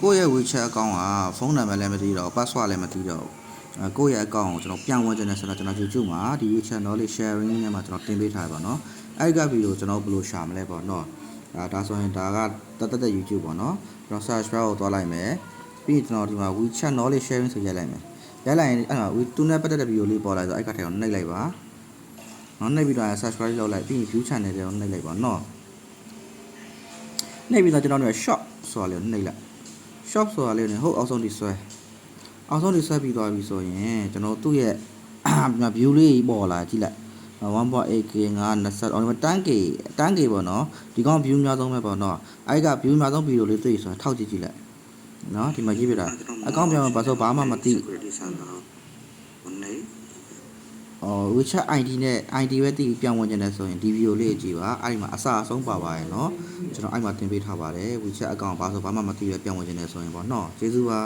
ကိုယ့်ရဲ့ WeChat အကောင့်ကဖုန်းနံပါတ်လည်းမသိတော့ password လည်းမသိတော့ကိုယ့်ရဲ့အကောင့်ကိုကျွန်တော်ပြန်ဝင်ချင်တယ်ဆိုတော့ကျွန်တော် YouTube မှာဒီ WeChat knowledge sharing နဲ့မှာကျွန်တော်တင်ပေးထားပါတော့အဲ့ဒီကဗီဒီယိုကျွန်တော်ဘယ်လိုရှာမလဲပေါ့နော်ဒါဆိုရင်ဒါကတက် YouTube ပေါ့နော်ကျွန်တော် search bar ကိုသွားလိုက်မယ်ပြီးကျွန်တော်ဒီမှာ WeChat knowledge sharing ဆိုရိုက်လိုက်မယ်ရိုက်လိုက်ရင်အဲ့မှာသူနဲ့ပတ်သက်တဲ့ဗီဒီယိုလေးပေါ်လာဆိုအဲ့ကထဲကိုနှိပ်လိုက်ပါနော်နှိပ်ပြီးတော့ search bar လောက်လိုက်ပြီး view channel တွေကိုနှိပ်လိုက်ပါနော်နှိပ်ပြီးတော့ကျွန်တော်တို့ shop ဆိုတာလေးကိုနှိပ်လိုက် shop ဆိုတာလေးနဲ့ဟုတ်အောက်ဆုံးဒီဆွဲပြီးသွားပြီဆိုရင်ကျွန်တော်သူ့ရဲ့ view လေးပေါ်လာကြည့်လိုက် 1.8k ငါ20အော်ဒီ10k ပေါ့နော်ဒီကောင် view များဆုံးပဲပေါ့နော်အဲ့က view များဆုံးဗီဒီယိုလေးတွေ့ဆိုရင်ထောက်ကြည့်လိုက်နော်ဒီမှာရေးပြတာအကောင့်ပြောင်းပါဆိုဘာမှမသိWeChat ID နဲ့ ID ပဲတည်ပြောင်းဝင်နေတယ်ဆိုရင်ဒီဗီဒီယိုလေးကြည့်ပါအဲ့ဒီမှာအစအဆုံးပါပါတယ်နော်ကျွန်တော်အဲ့မှာတင်ပေးထားပါတယ် WeChat အကောင့်ဘာဆိုဘာမှမသိပဲပြောင်းဝင်နေတယ်ဆိုရင်ပေါ့နော်ကျေးဇူးပါ